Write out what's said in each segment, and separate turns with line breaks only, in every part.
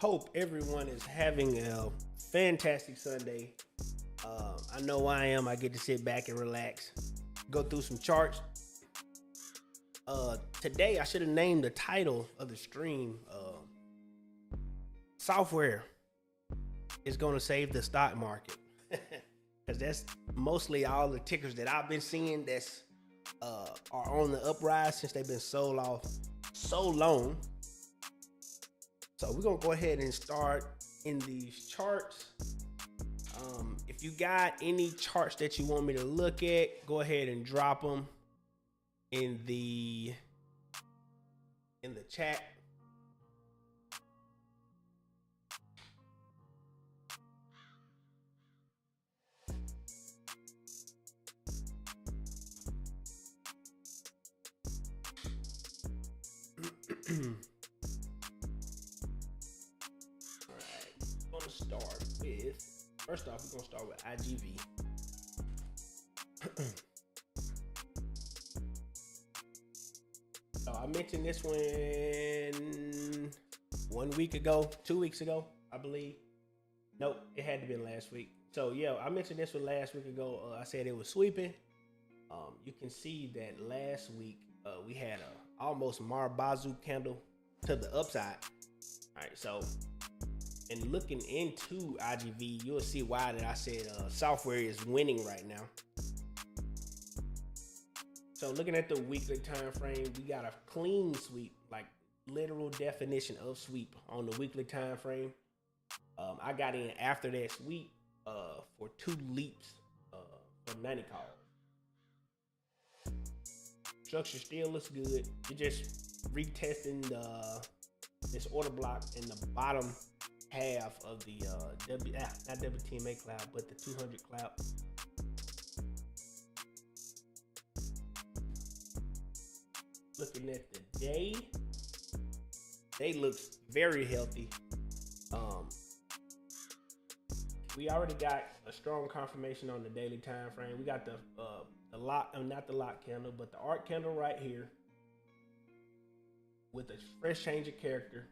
Hope everyone is having a fantastic Sunday. I know I am. I get to sit back and relax, go through some charts. Today, I should have named the title of the stream. Software is going to save the stock market. Because that's mostly all the tickers that I've been seeing that's are on the uprise since they've been sold off so long. So we're gonna go ahead and start in these charts. If you got any charts that you want me to look at, go ahead and drop them in the chat. First off, we're gonna start with IGV. So I mentioned this one week ago, 2 weeks ago, I believe. Nope, it had to be last week. So yeah, I mentioned this one last week ago. I said it was sweeping. You can see that last week we had a almost Marbazu candle to the upside. All right, so. And looking into IGV, you'll see why that I said software is winning right now. So looking at the weekly time frame, we got a clean sweep, like literal definition of sweep on the weekly time frame. I got in after that sweep for 2 leaps for 90 calls. Structure still looks good. You're just retesting this order block in the bottom half of the not WTMA cloud, but the 200 cloud. Looking at the day looks very healthy. We already got a strong confirmation on the daily time frame. We got the lock, not the lock candle, but the arc candle right here with a fresh change of character.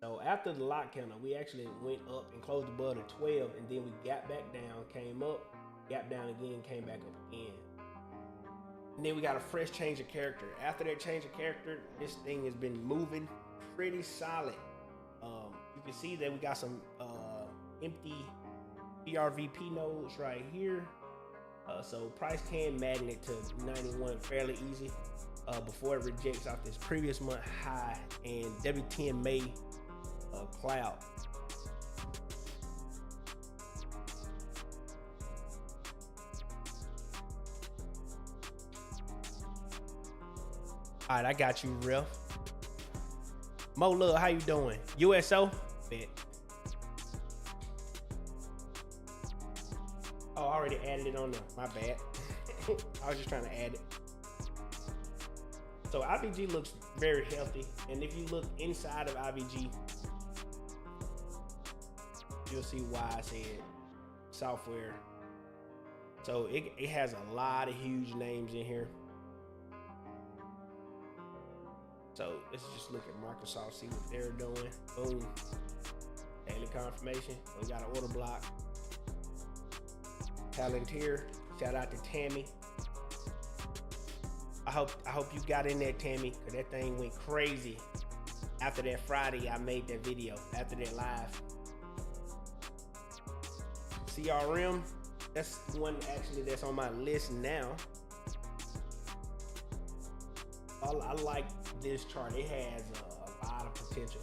So after the lock candle, we actually went up and closed above the 12, and then we got back down, came up, got down again, came back up again. And then we got a fresh change of character. After that change of character, this thing has been moving pretty solid. You can see that we got some empty PRVP nodes right here. So price can magnet to 91 fairly easy before it rejects off this previous month high and WTMA cloud. All right, I got you, Ref. Mo Love, how you doing? USO? Bet. Oh, I already added it on there. My bad. I was just trying to add it. So IVG looks very healthy, and if you look inside of IVG, you'll see why I said software. So it has a lot of huge names in here. So let's just look at Microsoft, see what they're doing. Boom. Daily confirmation. We got an order block. Palantir. Shout out to Tammy. I hope you got in there, Tammy, because that thing went crazy. After that Friday, I made that video. After that live. CRM, that's the one actually that's on my list now. I like this chart. It has a lot of potential.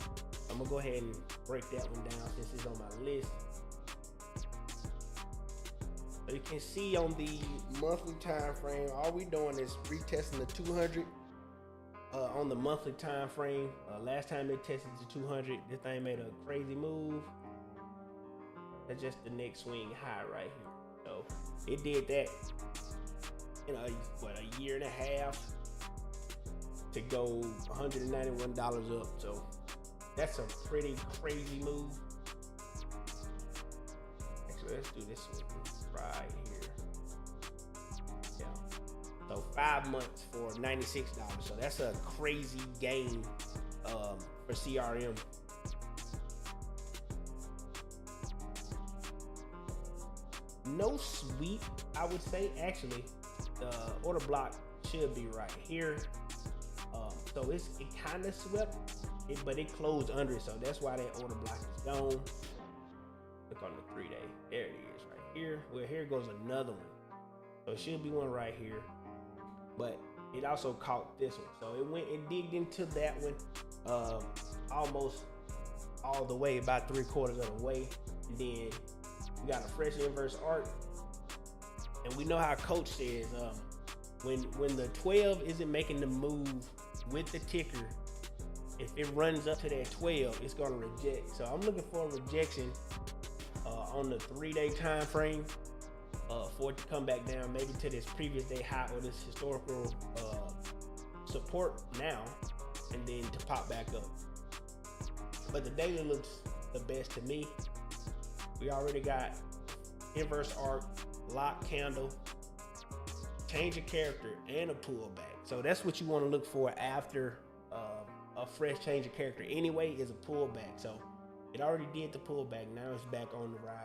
I'm gonna go ahead and break that one down since it's on my list. So you can see on the monthly time frame, all we doing is retesting the 200 on the monthly time frame. Last time they tested the 200, this thing made a crazy move. That's just the next swing high right here. So it did that in a year and a half to go $191 up. So that's a pretty crazy move. Actually, let's do this one right here. Yeah. So 5 months for $96. So that's a crazy gain for CRM. no sweep, I would say. Actually, the order block should be right here. So it kind of swept it, but it closed under it, so that's why that order block is gone. Look on the 3 day. There it is right here. Well, here goes another one. So it should be one right here, but it also caught this one. So it digged into that one almost all the way, about 3/4 of the way. And then we got a fresh inverse arc. And we know how coach says, when the 12 isn't making the move with the ticker, if it runs up to that 12, it's gonna reject. So I'm looking for a rejection on the 3 day time frame for it to come back down, maybe to this previous day high or this historical support now, and then to pop back up. But the daily looks the best to me. We already got inverse arc, lock candle, change of character, and a pullback. So that's what you want to look for after a fresh change of character anyway, is a pullback. So it already did the pullback, now it's back on the rise.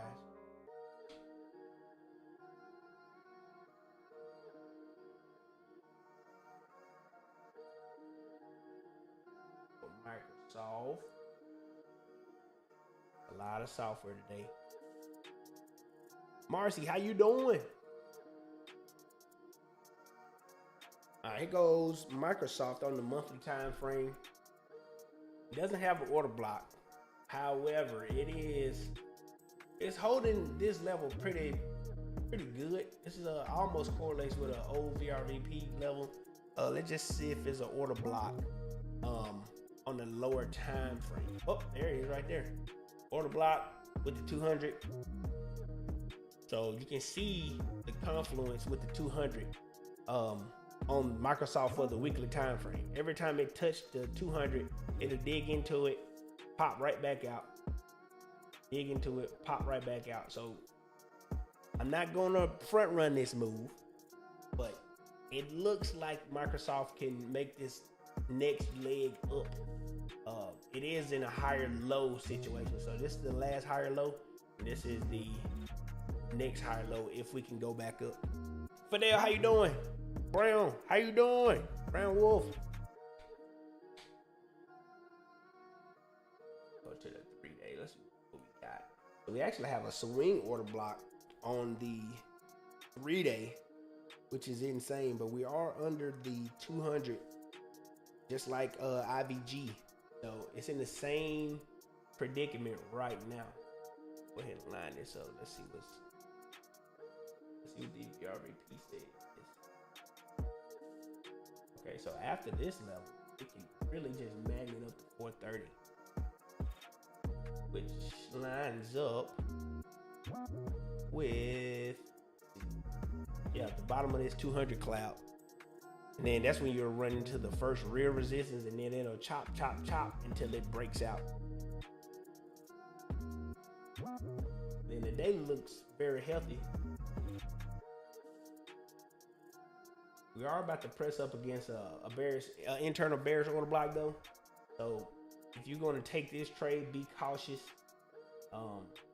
Microsoft, a lot of software today. Marcy, how you doing? All right, here goes Microsoft on the monthly time frame. It doesn't have an order block. However, it's holding this level pretty good. This is almost correlates with an old VRVP level. Let's just see if there's an order block on the lower time frame. Oh, there it is right there. Order block with the 200. So you can see the confluence with the 200 on Microsoft for the weekly time frame. Every time it touched the 200, it'll dig into it, pop right back out. Dig into it, pop right back out. So I'm not gonna front run this move, but it looks like Microsoft can make this next leg up. It is in a higher low situation. So this is the last higher low. This is the next higher low if we can go back up. Fidel, how you doing? Brown, how you doing? Brown Wolf. Go to the 3 day. Let's see what we got. So we actually have a swing order block on the 3 day, which is insane, but we are under the 200, just like IVG. So it's in the same predicament right now. Go ahead and line this up. Let's see what the VRVP says. Okay, so after this level, it can really just magnet up to 430, which lines up with the bottom of this 200 cloud. And then that's when you're running to the first real resistance, and then it'll chop until it breaks out. Then the daily looks very healthy. We are about to press up against a bearish, internal bearish order block though. So if you're going to take this trade, be cautious,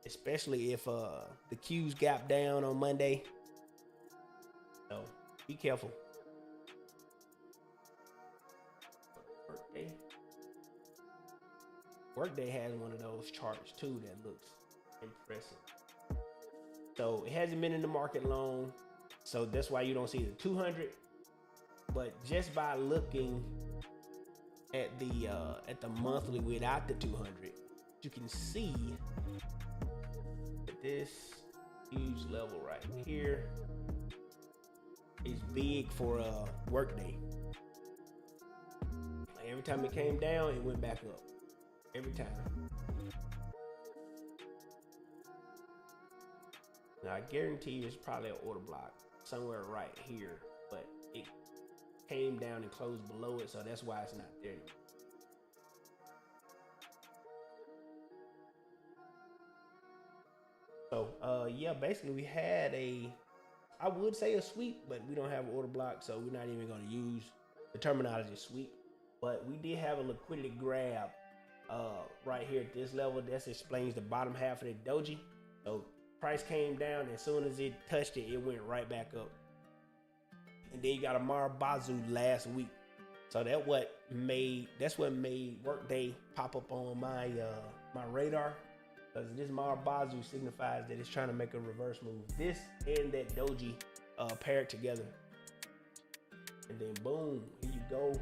especially if the Q's gap down on Monday. So be careful. Workday has one of those charts too that looks impressive. So it hasn't been in the market long, so that's why you don't see the 200. But just by looking at the monthly without the 200, you can see that this huge level right here is big for Workday. Every time it came down, it went back up. Every time. Now I guarantee you it's probably an order block somewhere right here, but it came down and closed below it, so that's why it's not there anymore. So yeah, basically we had I would say a sweep, but we don't have an order block, so we're not even going to use the terminology sweep. But we did have a liquidity grab right here at this level. That explains the bottom half of the doji. So Price came down. As soon as it touched it, it went right back up. And then you got a Mar Bazoo last week. So that's what made Workday pop up on my my radar. Because this Mar Bazoo signifies that it's trying to make a reverse move. This and that doji paired together. And then boom, here you go.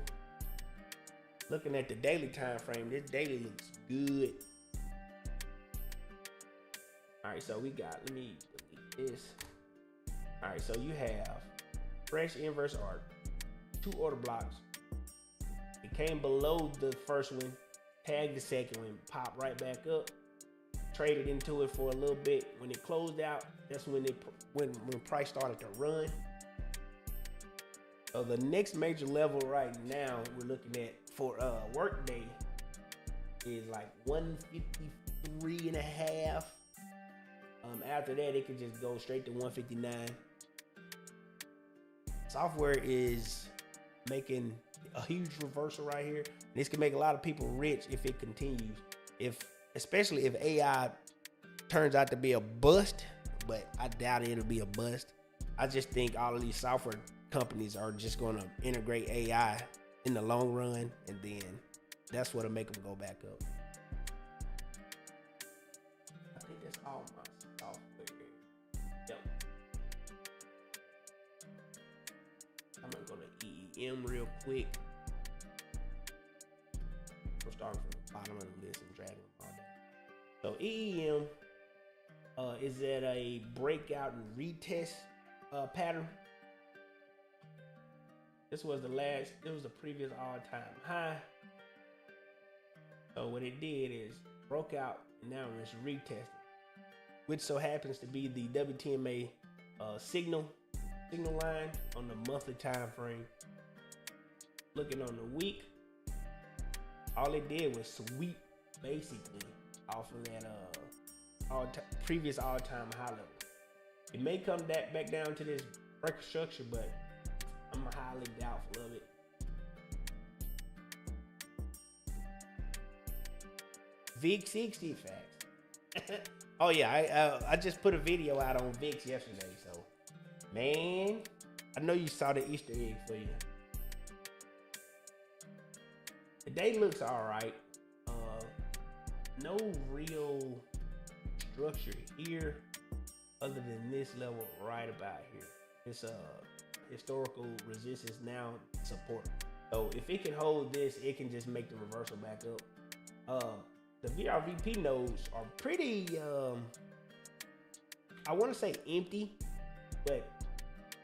Looking at the daily time frame, this daily looks good. All right, so we got, let me delete this. All right, so you have fresh inverse arc, 2 order blocks. It came below the first one, tagged the second one, popped right back up, traded into it for a little bit. When it closed out, that's when when price started to run. So the next major level right now we're looking at for Workday is like 153 and a half. After that, it could just go straight to 159. Software is making a huge reversal right here. This can make a lot of people rich if it continues. Especially if AI turns out to be a bust, but I doubt it'll be a bust. I just think all of these software companies are just going to integrate AI in the long run, and then that's what'll make them go back up. I think that's all my software. Yep. I'm gonna go to EEM real quick. We're starting from the bottom of the list and dragging them all down. So EEM is at a breakout and retest pattern. This was the previous all-time high. So what it did is broke out and now it's retested, which so happens to be the WTMA signal line on the monthly time frame. Looking on the week, all it did was sweep basically off of that previous all-time high level. It may come back down to this breaker structure, but I'm highly doubtful of it. VIX 60 facts. Oh yeah, I just put a video out on VIX yesterday, so man, I know you saw the Easter egg for you. The day looks all right. No real structure here other than this level right about here. It's historical resistance, now support. So if it can hold this, it can just make the reversal back up. The VRVP nodes are pretty, I want to say empty, but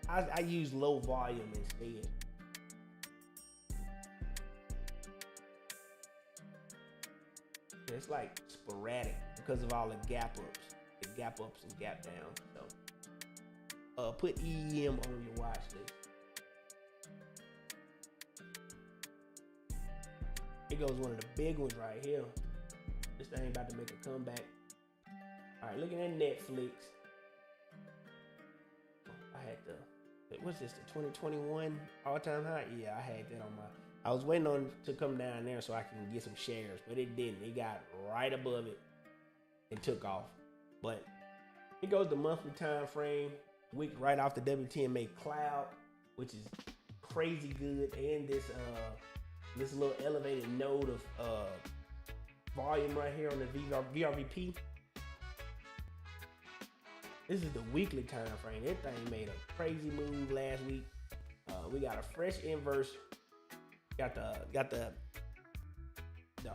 I use low volume instead. It's like sporadic because of all the gap ups and gap downs. So put EEM on your watch list. Here goes one of the big ones right here. This thing about to make a comeback. All right, looking at Netflix. I had what's this, the 2021 all-time high? Yeah, I had that on my, I was waiting on it to come down there so I can get some shares, but it didn't. It got right above it and took off. But here goes the monthly time frame. Week right off the WTMA cloud, which is crazy good, and this little elevated node of volume right here on the VRVP. This is the weekly time frame. That thing made a crazy move last week. We got a fresh inverse. Got the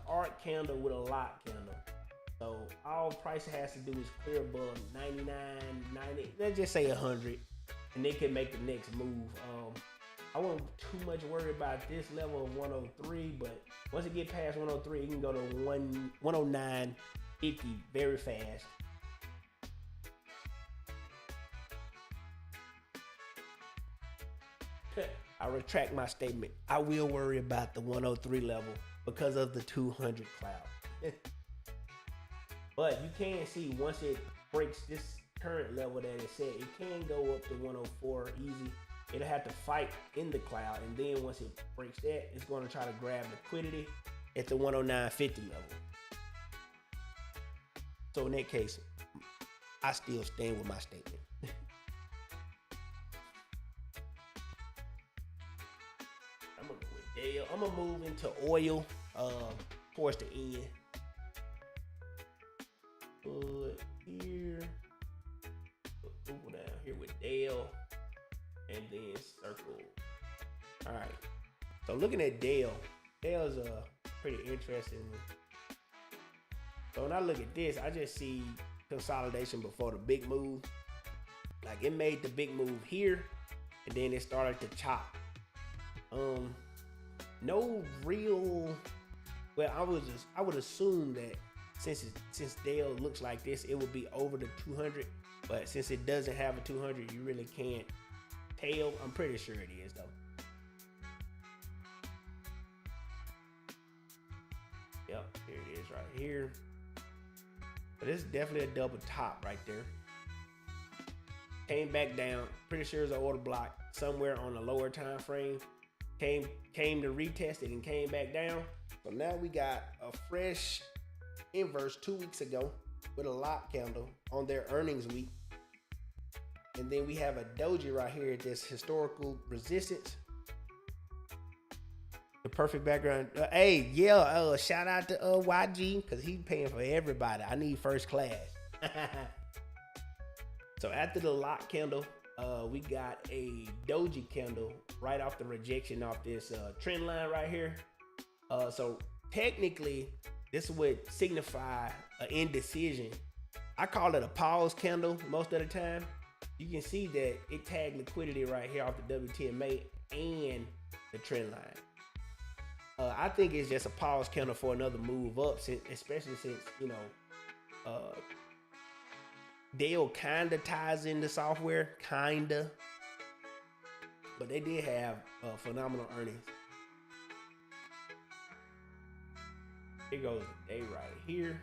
arc candle with a lock candle. So all price has to do is clear above 99, 90, let's just say 100, and they can make the next move. I won't too much worry about this level of 103, but once it get past 103, it can go to 109.50 very fast. I retract my statement. I will worry about the 103 level because of the 200 cloud. But you can see once it breaks this current level that it set, it can go up to 104 easy. It'll have to fight in the cloud, and then once it breaks that, it's going to try to grab liquidity at the 109.50 level. So in that case, I still stand with my statement. I'm gonna go with Dale. I'm gonna move into oil towards the end. Put here. Put Google down here with Dale. And then circle. All right. So looking at Dale, Dale's pretty interesting. So when I look at this, I just see consolidation before the big move. Like it made the big move here, and then it started to chop. No real. Well, I would assume that since Dale looks like this, it would be over the 200. But since it doesn't have a 200, you really can't tell. I'm pretty sure it is though. Yep, here it is right here. But this is definitely a double top right there. Came back down. Pretty sure it's an order block somewhere on the lower time frame. Came to retest it and came back down. So now we got a fresh inverse 2 weeks ago with a lock candle on their earnings week. And then we have a doji right here at this historical resistance. The perfect background. Shout out to YG because he's paying for everybody. I need first class. So after the lock candle, we got a doji candle right off the rejection off this trend line right here. So technically, this would signify an indecision. I call it a pause candle most of the time. You can see that it tagged liquidity right here off the WTMA and the trend line. I think it's just a pause candle for another move up, especially since, Dale kind of ties into software, kinda. But they did have phenomenal earnings. Here goes the day right here.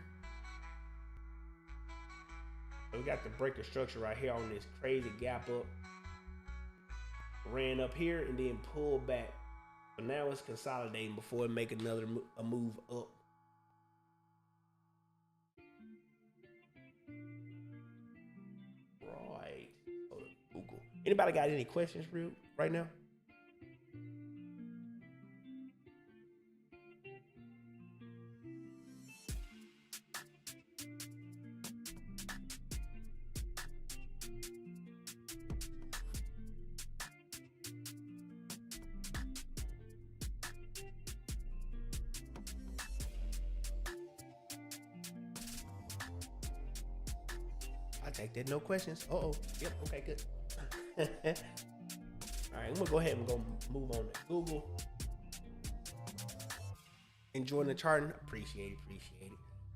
So we got the breaker structure right here on this crazy gap up. Ran up here and then pulled back. So now it's consolidating before it make another move up. Right. Google. Anybody got any questions right now? I take that. No questions. Yep. Okay, good. All right, I'm gonna go ahead and move on to Google. Enjoying the charting. Appreciate it.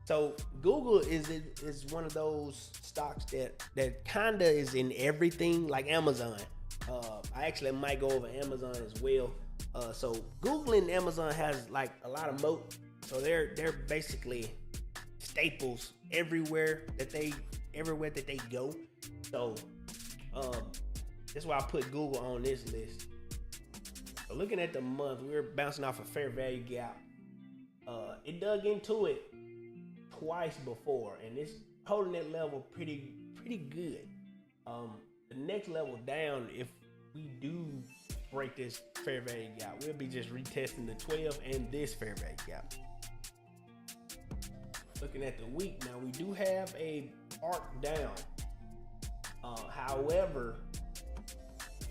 So Google is one of those stocks that kinda is in everything, like Amazon. I actually might go over Amazon as well. So Google and Amazon has like a lot of moat. So they're basically staples everywhere that they go. So that's why I put Google on this list. So looking at the month, we were bouncing off a fair value gap. It dug into it twice before, and it's holding that level pretty good. The next level down, if we do break this fair value gap, we'll be just retesting the 12 and this fair value gap. Looking at the week now, we do have a arc down. However,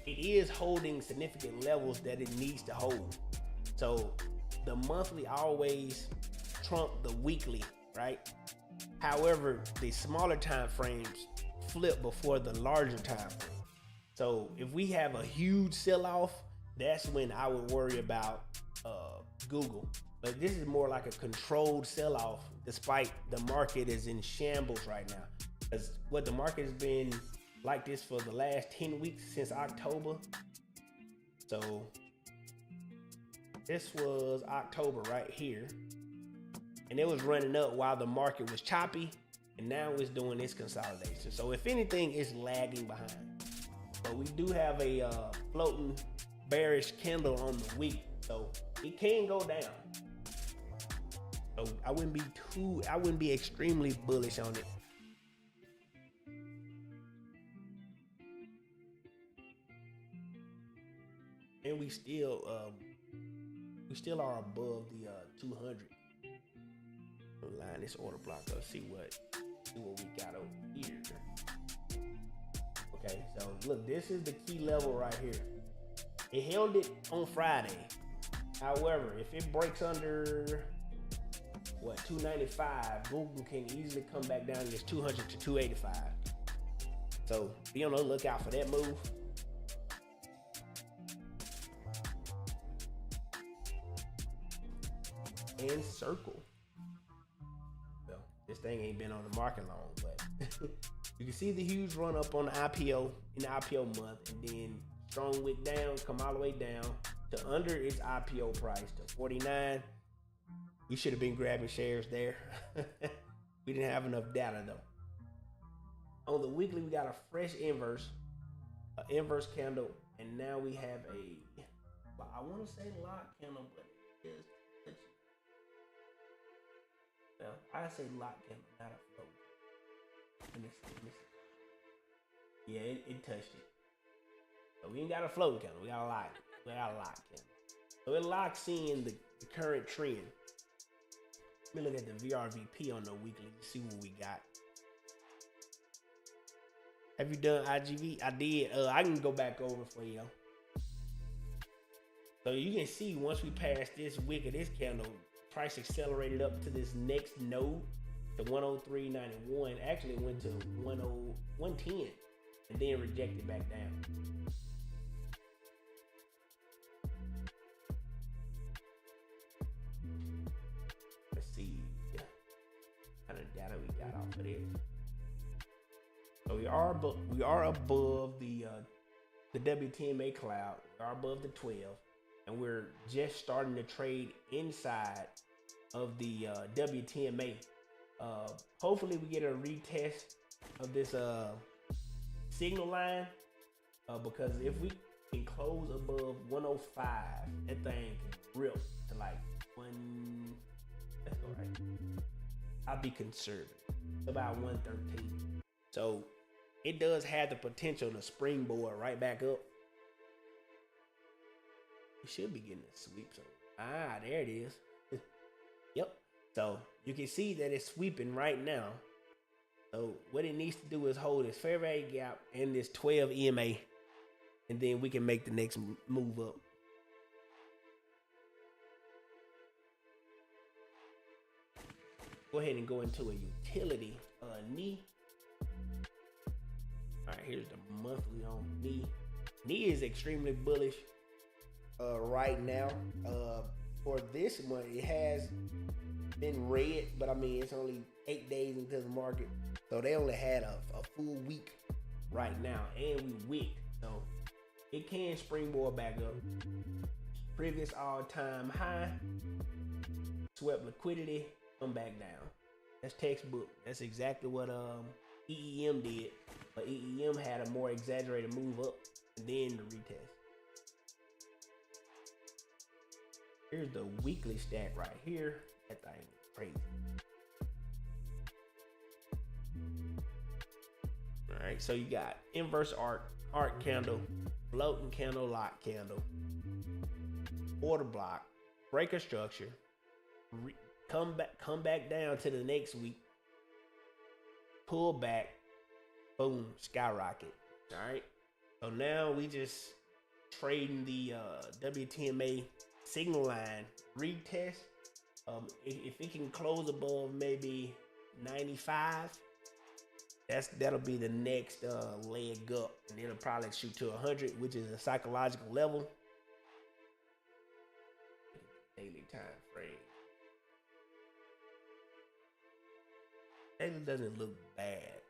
it is holding significant levels that it needs to hold. So the monthly always trump the weekly, right? However, the smaller time frames flip before the larger time frame. So if we have a huge sell-off, that's when I would worry about Google. But this is more like a controlled sell-off, despite the market is in shambles right now. Because what the market has been like this for the last 10 weeks since October. So this was October right here. And it was running up while the market was choppy. And now it's doing its consolidation. So if anything, it's lagging behind. But we do have a floating bearish candle on the week. So it can go down. So I wouldn't be extremely bullish on it. and we still are above the 200. Line this order block up. See what we got over here. Okay, so look, this is the key level right here. It held it on Friday. However, if it breaks under 295, Google can easily come back down to this 200 to 285. So be on the lookout for that move. And circle. Well, this thing ain't been on the market long, but you can see the huge run up on the IPO in the IPO month, and then strong wick down, come all the way down to under its IPO price to 49. We should have been grabbing shares there. We didn't have enough data though. On the weekly, we got a fresh inverse, an inverse candle, and now we have I want to say lock candle, but it's well, I say lock candle, not a float. Let me see. Yeah, it touched it. So we ain't got a float candle, we got a lock. We got a lock candle. So it locks in the current trend. Let me look at the VRVP on the weekly to see what we got. Have you done IGV? I did. I can go back over for you. So you can see once we pass this wick of this candle, price accelerated up to this next node to 103.91. Actually, it went to 110 and then rejected back down. Let's see what kind of data we got off of this. So we are above the WTMA cloud. We are above the 12, and we're just starting to trade inside of the WTMA. Hopefully we get a retest of this signal line, because if we can close above 105, that thing can rip to like one. Let's go right. I'll be conservative, about 113. So it does have the potential to springboard right back up. We should be getting a sweep. So there it is. Yep. So you can see that it's sweeping right now. So what it needs to do is hold this fair value gap and this 12 EMA, and then we can make the next move up. Go ahead and go into a utility knee. All right, here's the monthly on knee. Knee is extremely bullish right now. For this month, it has been red, but I mean, it's only 8 days into the market. So they only had a full week right now, and we wicked. So it can springboard back up. Previous all-time high, swept liquidity, come back down. That's textbook. That's exactly what EEM did. But EEM had a more exaggerated move up and then the retest. Here's the weekly stack right here. That thing is crazy. All right, so you got inverse arc candle, floating candle, lock candle, order block, breaker structure, come back down to the next week, pull back, boom, skyrocket. All right, so now we just trading the WTMA signal line retest. If it can close above maybe 95, that'll be the next leg up, and it'll probably shoot to 100, which is a psychological level. Daily time frame. Daily doesn't look bad.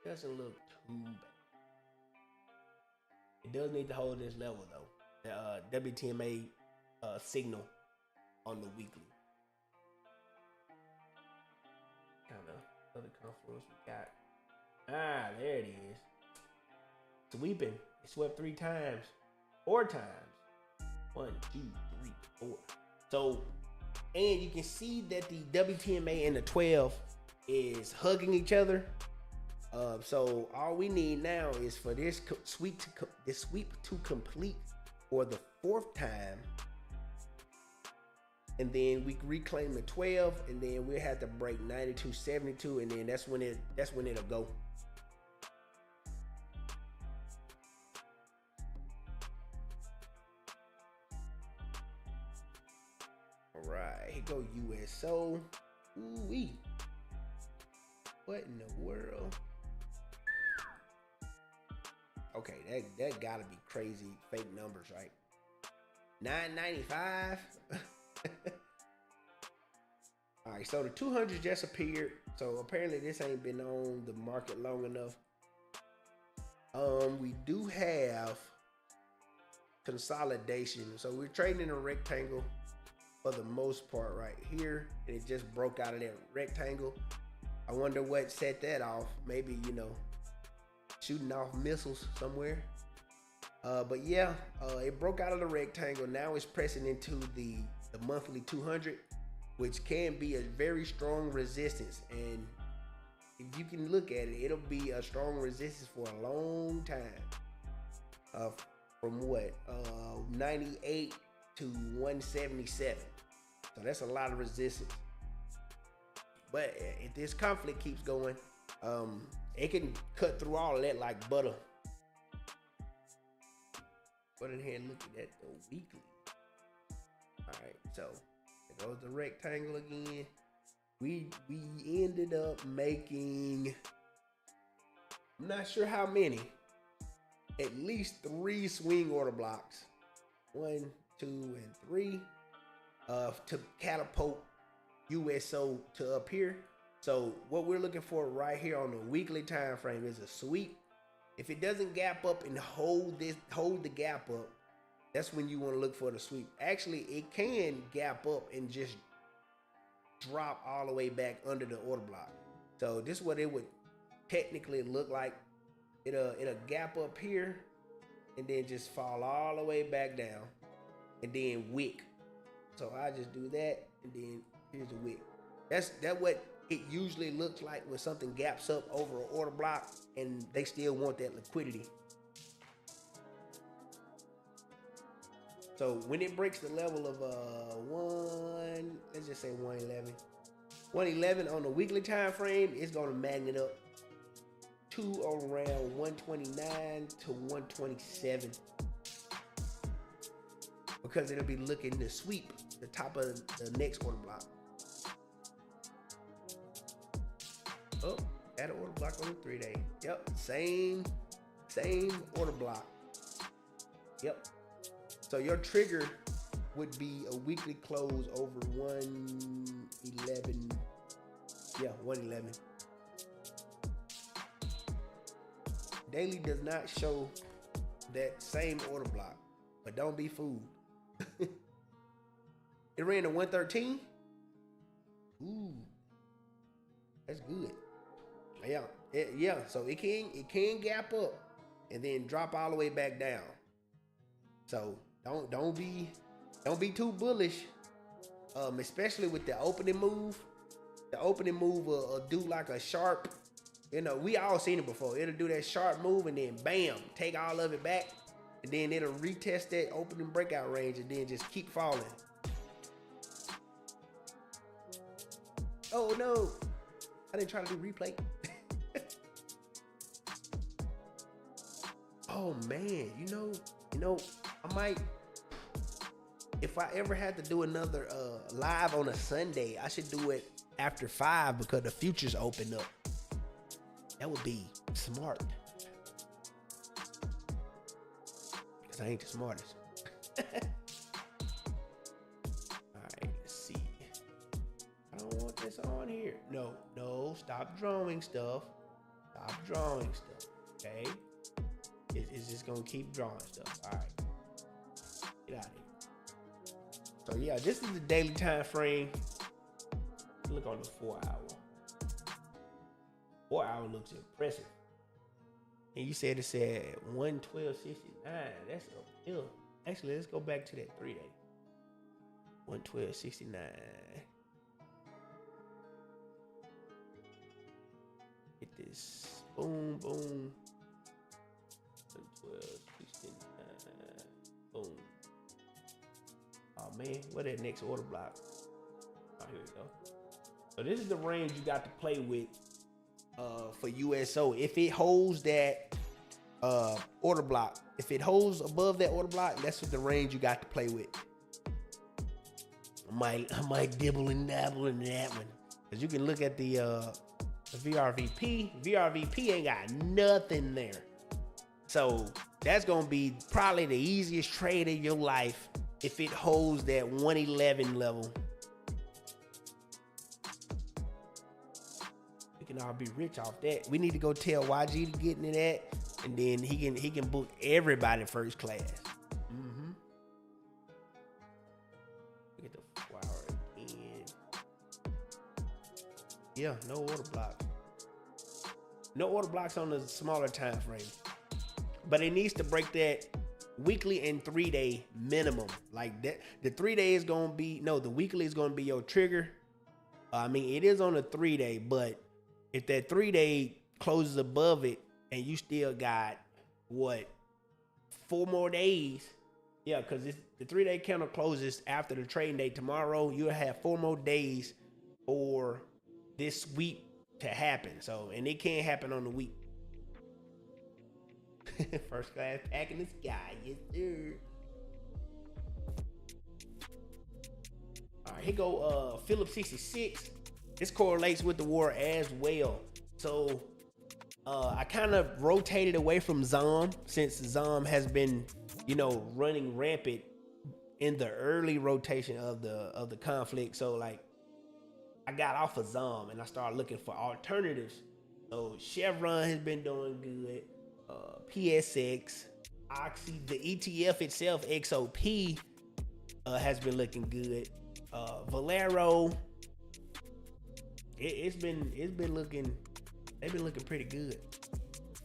Doesn't look too bad. It does need to hold this level though. The WTMA signal on the weekly. Kind of other confluence we got. There it is. Sweeping. It swept 4 times. 1, 2, 3, 4. So, and you can see that the WTMA and the 12 is hugging each other. So all we need now is for this sweep to complete for the 4th time, and then we reclaim the 12, and then we have to break 92.72, and then that's when it'll go. All right, here go USO. Ooh-wee. What in the world? Okay, that gotta be crazy fake numbers, right? 995. All right, so the 200 just appeared. So apparently this ain't been on the market long enough. We do have consolidation. So we're trading in a rectangle for the most part right here, and it just broke out of that rectangle. I wonder what set that off. Maybe, you know, shooting off missiles somewhere. But yeah, it broke out of the rectangle. Now it's pressing into the monthly 200, which can be a very strong resistance. And if you can look at it, it'll be a strong resistance for a long time. From what? 98 to 177. So that's a lot of resistance. But if this conflict keeps going, it can cut through all of that like butter. Go ahead and look at the weekly. All right, so there goes the rectangle again. We ended up making, I'm not sure how many, at least 3 swing order blocks. 1, 2, and 3 to catapult USO to up here. So what we're looking for right here on the weekly time frame is a sweep. If it doesn't gap up and hold the gap up, that's when you want to look for the sweep. Actually, it can gap up and just drop all the way back under the order block. So this is what it would technically look like. It'll gap up here and then just fall all the way back down and then wick. So I just do that, and then here's the wick. That's what it usually looks like when something gaps up over an order block and they still want that liquidity. So when it breaks the level of let's just say 111. 111 on the weekly time frame, it's gonna magnet up to around 129 to 127. Because it'll be looking to sweep the top of the next order block. Oh, add an order block on the 3-day. Yep, same order block. Yep. So your trigger would be a weekly close over 111. Yeah, 111. Daily does not show that same order block, but don't be fooled. It ran to 113. Ooh, that's good. Yeah. So it can gap up and then drop all the way back down. So don't be too bullish, especially with the opening move. The opening move will do like a sharp. You know, we all seen it before. It'll do that sharp move and then bam, take all of it back, and then it'll retest that opening breakout range and then just keep falling. Oh no, I didn't try to do replay. Oh man, you know, I might, if I ever had to do another live on a Sunday, I should do it after 5 because the futures open up. That would be smart. Because I ain't the smartest. Alright, let's see. I don't want this on here. No, stop drawing stuff. Okay? It's just gonna keep drawing stuff. Alright. Get out of here. So yeah, this is the daily time frame. Look on the 4 hour. 4 hour looks impressive. And you said it said 112.69. That's uphill. Actually, let's go back to that 3-day. 112.69. Get this Boom, boom. 12, 16, boom. Oh man, what that next order block? Oh, here we go. So this is the range you got to play with for USO. If it holds that order block, if it holds above that order block, that's what the range you got to play with. I might dibble and dabble in that one. Cause you can look at the VRVP. VRVP ain't got nothing there. So that's gonna be probably the easiest trade of your life if it holds that 111 level. We can all be rich off that. We need to go tell YG to get into that, and then he can book everybody first class. Mm-hmm. Get the flower again. Yeah, no order block. No order blocks on the smaller time frame. But it needs to break that weekly and 3-day minimum. Like that, the 3-day is gonna be the weekly is gonna be your trigger. I mean, it is on a 3-day, but if that 3-day closes above it and you still got 4 more days, yeah, because the 3-day candle closes after the trading day tomorrow. You'll have 4 more days for this sweep to happen. So, and it can't happen on the week. First class pack in the sky, yes sir. All right, here go Phillips 66. This correlates with the war as well. So I kind of rotated away from ZOM since ZOM has been, running rampant in the early rotation of the conflict. So like I got off of ZOM and I started looking for alternatives. So Chevron has been doing good. PSX, Oxy, the ETF itself, XOP, has been looking good. Valero, they've been looking pretty good.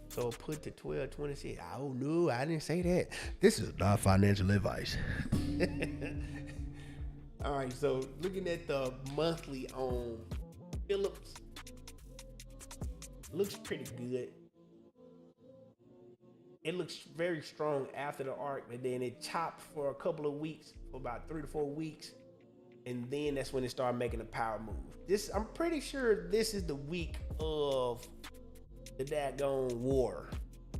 So put the 1226. Oh no, I didn't say that. This is not financial advice. All right, so looking at the monthly on Phillips, looks pretty good. It looks very strong after the arc, but then it chopped for a couple of weeks, for about 3 to 4 weeks, and then that's when it started making a power move. I'm pretty sure this is the week of the daggone war.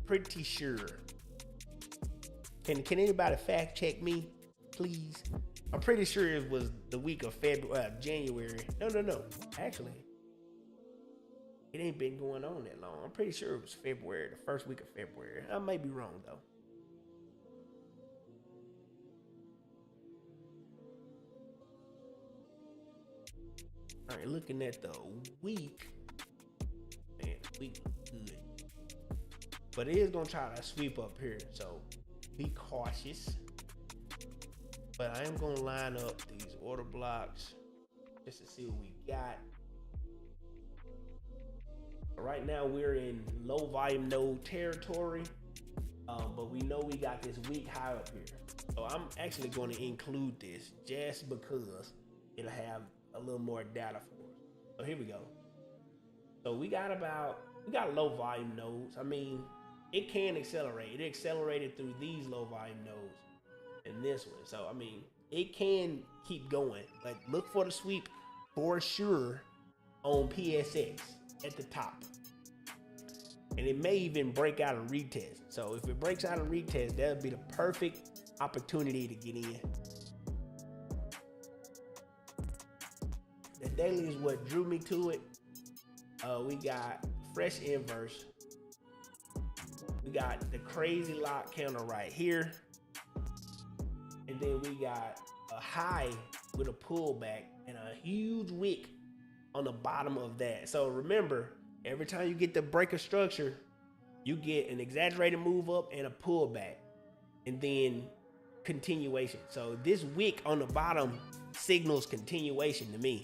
Pretty sure. Can anybody fact check me, please? I'm pretty sure it was the week of January. No. Actually, it ain't been going on that long. I'm pretty sure it was February, the first week of February. I may be wrong though. All right, looking at the week, man, the week good, but it is gonna try to sweep up here, so be cautious. But I am gonna line up these order blocks just to see what we got. Right now we're in low volume node territory, but we know we got this weak high up here. So I'm actually going to include this just because it'll have a little more data for us. So here we go. So we got low volume nodes. I mean, it can accelerate. It accelerated through these low volume nodes and this one. So I mean, it can keep going, but look for the sweep for sure on PSX at the top. And it may even break out and retest. So if it breaks out and retest, that would be the perfect opportunity to get in. The daily is what drew me to it. We got fresh inverse. We got the crazy lock counter right here. And then we got a high with a pullback and a huge wick on the bottom of that. So remember, every time you get the break of structure, you get an exaggerated move up and a pullback, and then continuation. So this wick on the bottom signals continuation to me.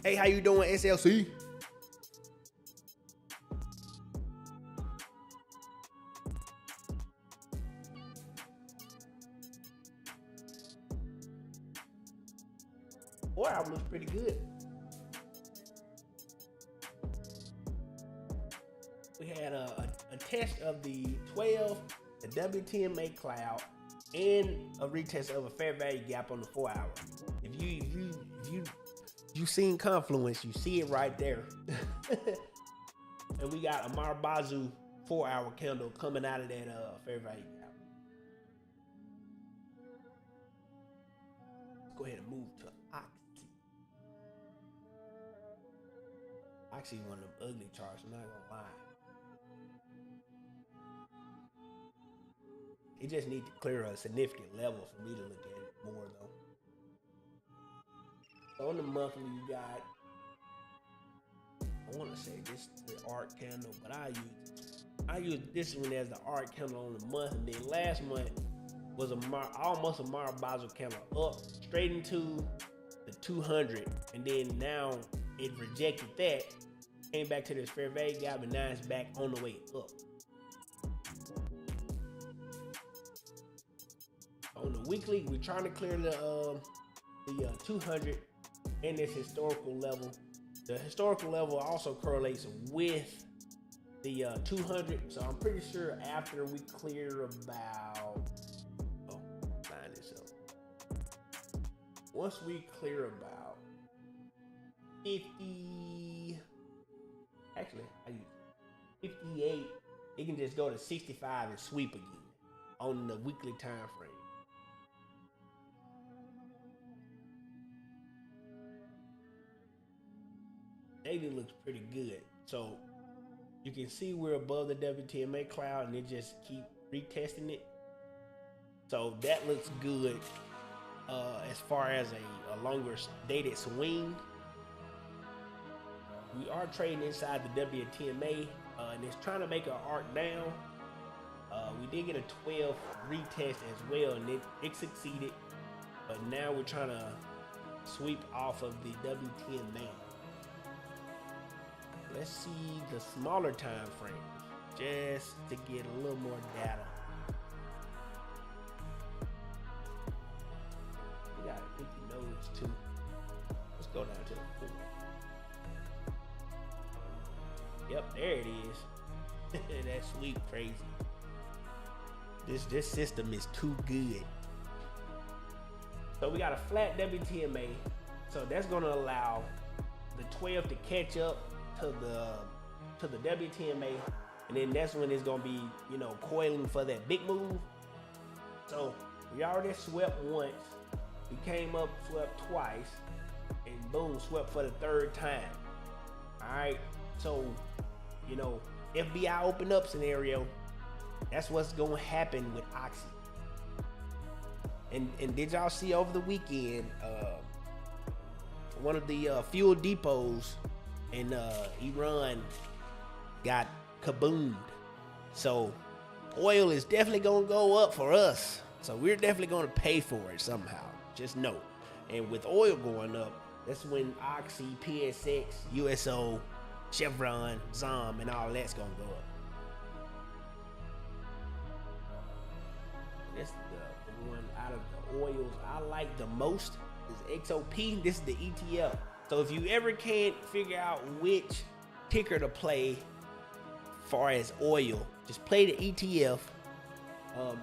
Hey, how you doing, SLC? Boy, I looks pretty good. test of the 12, the WTMA cloud, and a retest of a fair value gap on the 4 hour. If you seen Confluence, you see it right there. And we got a Marbazu 4 hour candle coming out of that fair value gap. Let's go ahead and move to Oxy. Oxy one of them ugly charts, I'm not gonna lie. It just needs to clear a significant level for me to look at it more though. So on the monthly, you got, I want to say this is the art candle, but I use this one as the art candle on the month, and then last month was almost a Marbazu candle up straight into the 200, and then now it rejected that, came back to this fair value gap, and now it's back on the way up. On the weekly, we're trying to clear the 200 and this historical level. The historical level also correlates with the 200, so I'm pretty sure after we clear about, line this up. Once we clear about 50, actually I use 58, it can just go to 65 and sweep again on the weekly time frame. Daily looks pretty good, so you can see we're above the WTMA cloud and it just keep retesting it, so that looks good. As far as a longer dated swing, we are trading inside the WTMA and it's trying to make an arc down. We did get a 12 retest as well, and it succeeded, but now we're trying to sweep off of the WTMA. Let's see the smaller time frames just to get a little more data. We got 50 nodes too. Let's go down to the 4. Yep, there it is. That sweep crazy. This system is too good. So we got a flat WTMA, so that's going to allow the 12 to catch up to the WTMA, and then that's when it's gonna be, coiling for that big move. So we already swept once, we came up, swept twice, and boom, swept for the third time. All right, so FBI open up scenario, that's what's gonna happen with Oxy. And did y'all see over the weekend one of the fuel depots in Iran got kaboomed? So oil is definitely gonna go up for us, so we're definitely gonna pay for it somehow, just know. And with oil going up, that's when Oxy, PSX, USO, Chevron, ZOM, and all that's gonna go up. That's the one out of the oils I like the most is XOP. This is the ETF. So if you ever can't figure out which ticker to play far as oil, just play the ETF.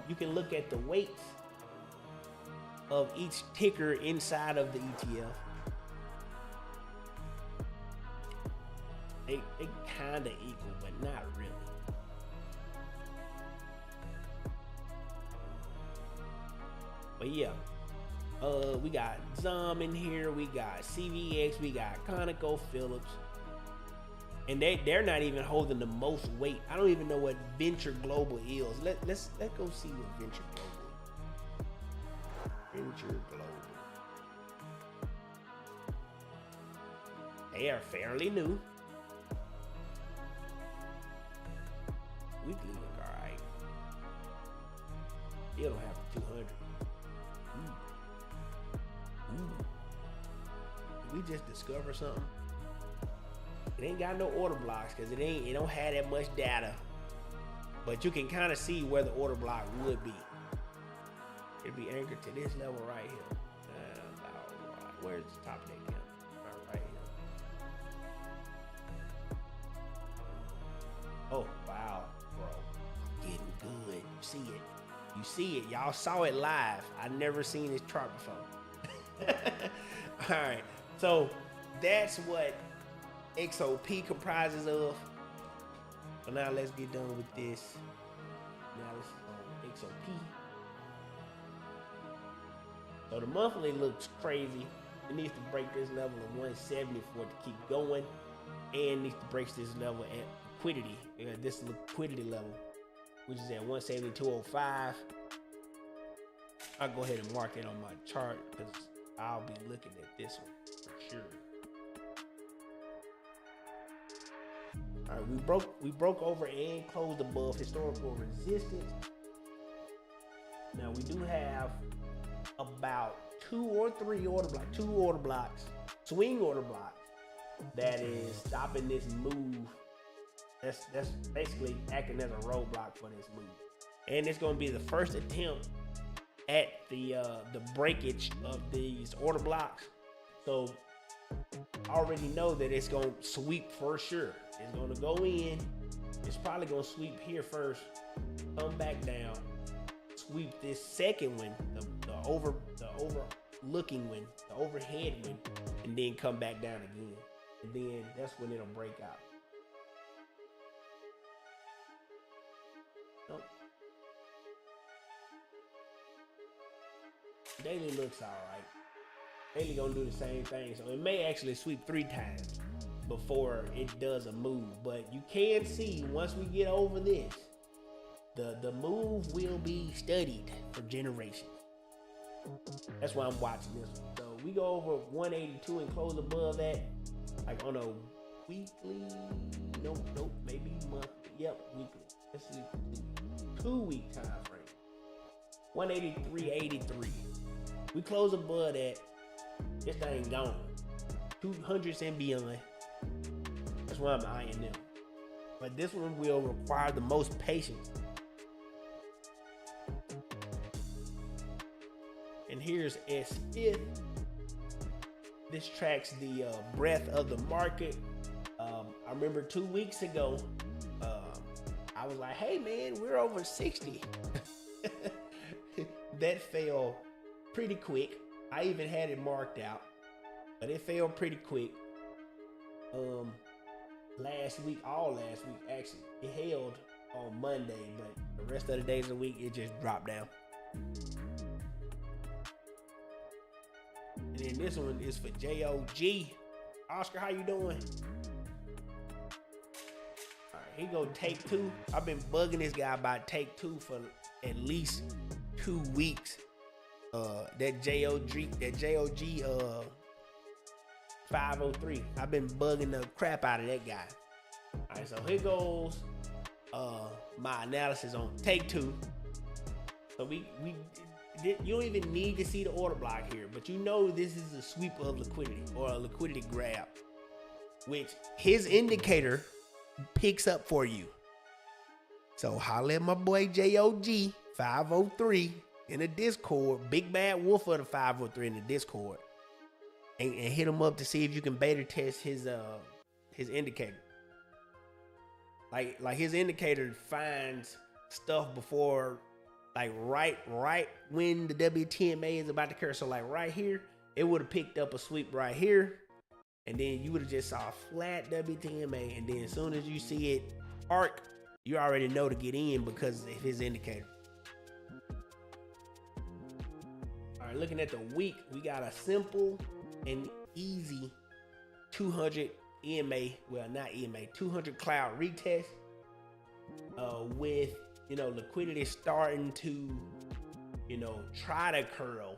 You can look at the weights of each ticker inside of the ETF. They kind of equal, but not really. But yeah. We got ZOM in here, we got CVX, we got ConocoPhillips, and they're not even holding the most weight. I don't even know what Venture Global is. Let's go see what Venture Global is. Venture Global. They are fairly new. Weekly look alright. Still don't have 200. Did we just discover something? It ain't got no order blocks because it don't have that much data, but you can kind of see where the order block would be. It'd be anchored to this level right here. Where's the top of that candle? Right here. Oh wow, bro. see it. You see it. Y'all saw it live. I never seen this chart before. All right. So that's what XOP comprises of. So now let's get done with this. Now let's XOP. So the monthly looks crazy. It needs to break this level of 170 for it to keep going, and needs to break this level at liquidity. This liquidity level, which is at 172.05. I'll go ahead and mark it on my chart because I'll be looking at this one for sure. All right, we broke over and closed above historical resistance. Now we do have about two or order blocks, swing order blocks, that is stopping this move. That's basically acting as a roadblock for this move, and it's going to be the first attempt at the breakage of these order blocks. So I already know that it's going to sweep for sure. It's going to go in. It's probably going to sweep here first, come back down, sweep this second one, the overlooking one, the overhead one, and then come back down again. And then that's when it'll break out. Nope. Daily looks all right. Daily gonna do the same thing, so it may actually sweep 3 times before it does a move. But you can see once we get over this, the move will be studied for generations. That's why I'm watching this one. So we go over 182 and close above that, like on a weekly, nope, maybe monthly. Yep, weekly. Let's see, 2-week time frame. 183.83. We close above that. This thing gone. 200s and beyond. That's why I'm eyeing them. But this one will require the most patience. And here's S5. This tracks the breadth of the market. I remember 2 weeks ago, I was like, hey man, we're over 60. That fell pretty quick. I even had it marked out, but it fell pretty quick. All last week actually. It held on Monday, but the rest of the days of the week, it just dropped down. And then this one is for JOG. Oscar, how you doing? All right, here go take 2. I've been bugging this guy about take 2 for at least 2 weeks. That JOG 503. I've been bugging the crap out of that guy. All right, so here goes my analysis on take 2. So you don't even need to see the order block here, but you know this is a sweep of liquidity or a liquidity grab, which his indicator picks up for you. So holla at my boy JOG 503 in the Discord, Big Bad Wolf of the 503 in the Discord, and hit him up to see if you can beta test his indicator. Like his indicator finds stuff before, like right when the WTMA is about to occur. So like right here, it would have picked up a sweep right here, and then you would have just saw a flat WTMA, and then as soon as you see it arc, you already know to get in because of his indicator. All right, looking at the week, we got a simple and easy 200 EMA, well not EMA, 200 cloud retest with liquidity starting to try to curl.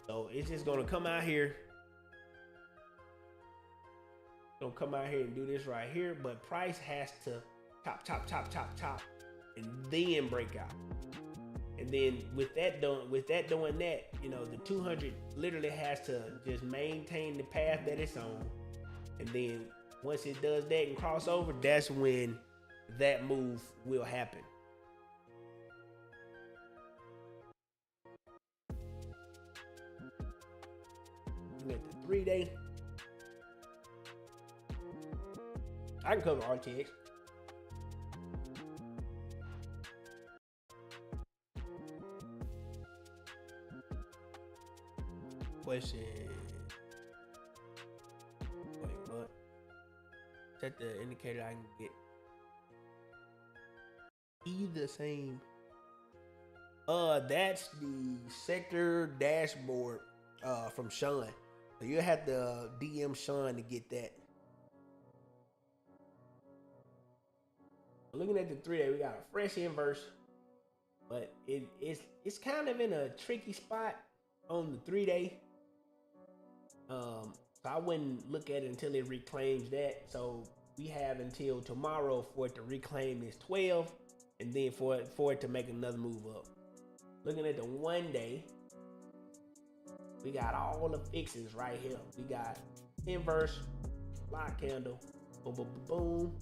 So it's just gonna come out here. Gonna come out here and do this right here, but price has to top, and then break out. And then with that doing that, the 200 literally has to just maintain the path that it's on. And then once it does that and cross over, that's when that move will happen. Look at the 3-day. I can cover RTX. question. Wait, what? Set the indicator I can get. The same. That's the sector dashboard from Sean. So you have to DM Sean to get that. Looking at the 3-day, we got a fresh inverse, but it's kind of in a tricky spot on the 3-day. So I wouldn't look at it until it reclaims that. So we have until tomorrow for it to reclaim this 12, and then for it to make another move up. Looking at the 1-day, we got all the fixings right here. We got inverse, lock candle, boom, boom, boom, boom.